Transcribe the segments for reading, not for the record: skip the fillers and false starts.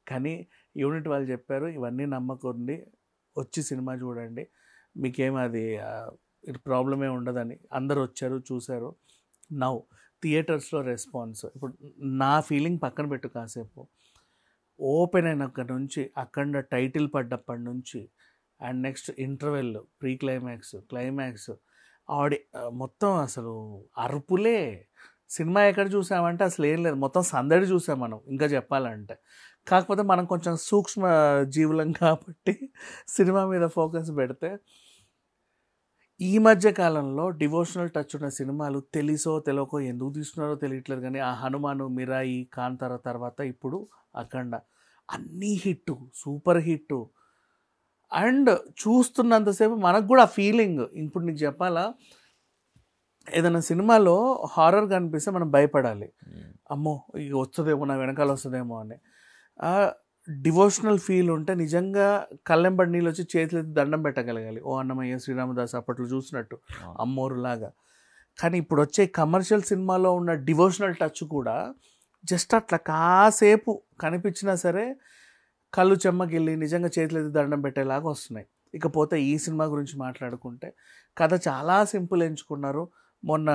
కానీ యూనిట్ వాళ్ళు చెప్పారు, ఇవన్నీ నమ్మకండి, వచ్చి సినిమా చూడండి, మీకేం అది ప్రాబ్లమే ఉండదని. అందరు వచ్చారు, చూశారు. నౌ థియేటర్స్లో రెస్పాన్స్, ఇప్పుడు నా ఫీలింగ్ పక్కన పెట్టు కాసేపు, ఓపెన్ అయినక్కడి నుంచి, అఖండ టైటిల్ పడ్డప్పటి నుంచి, and next interval, pre climax, climax, మొత్తం అసలు అరుపులే. సినిమా ఎక్కడ చూసామంటే అసలు ఏం లేదు, మొత్తం సందడి చూసాం మనం ఇంకా చెప్పాలంటే. కాకపోతే మనం కొంచెం సూక్ష్మ జీవులం కాబట్టి సినిమా మీద ఫోకస్ పెడితే, ఈ మధ్య కాలంలో డివోషనల్ టచ్ ఉన్న సినిమాలు తెలుసో తెలియకో ఎందుకు తీస్తున్నారో తెలియట్లేదు, కానీ ఆ హనుమాను, మిరాయి, కాంతార తర్వాత ఇప్పుడు అఖండ, అన్నీ హిట్టు, సూపర్ హిట్టు. అండ్ చూస్తున్నంతసేపు మనకు కూడా ఆ ఫీలింగ్, ఇప్పుడు నీకు చెప్పాలా, ఏదైనా సినిమాలో హారర్ కనిపిస్తే మనం భయపడాలి, అమ్మో ఇక వస్తుందేమో, నా వెనకాల వస్తుందేమో అని. డివోషనల్ ఫీల్ ఉంటే నిజంగా కళ్ళెంబడి నీళ్ళు వచ్చి చేతులెత్తి దండం పెట్టగలగాలి, ఓ అన్నమయ్య, శ్రీరామదాస్ అప్పట్లో చూసినట్టు, అమ్మోరులాగా. కానీ ఇప్పుడు వచ్చే కమర్షియల్ సినిమాలో ఉన్న డివోషనల్ టచ్ కూడా జస్ట్ అట్లా కాసేపు కనిపించినా సరే కళ్ళు చెమ్మగిల్లి నిజంగా చేతులెత్తి దండం పెట్టేలాగా వస్తున్నాయి. ఇకపోతే ఈ సినిమా గురించి మాట్లాడుకుంటే, కథ చాలా సింపుల్ ఎంచుకున్నారు. మొన్న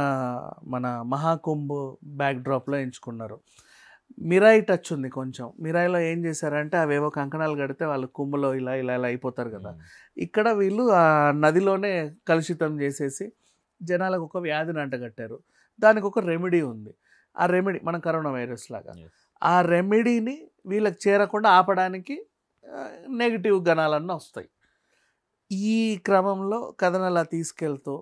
మన మహాకుంభ్ బ్యాక్డ్రాప్లో ఎంచుకున్నారు. మిరాయి టచ్ ఉంది కొంచెం. మిరాయిలో ఏం చేశారంటే, అవేవో కంకణాలు కడితే వాళ్ళు కుంభలో ఇలా ఇలా ఇలా అయిపోతారు కదా, ఇక్కడ వీళ్ళు ఆ నదిలోనే కలుషితం చేసేసి జనాలకు ఒక వ్యాధిని అంటగట్టారు. దానికి ఒక రెమెడీ ఉంది. ఆ రెమెడీ మన కరోనా వైరస్ లాగా, ఆ రెమెడీని వీళ్ళకి చేరకుండా ఆపడానికి నెగిటివ్ గణాలన్నీ వస్తాయి. ఈ క్రమంలో కథను అలా తీసుకెళ్తూ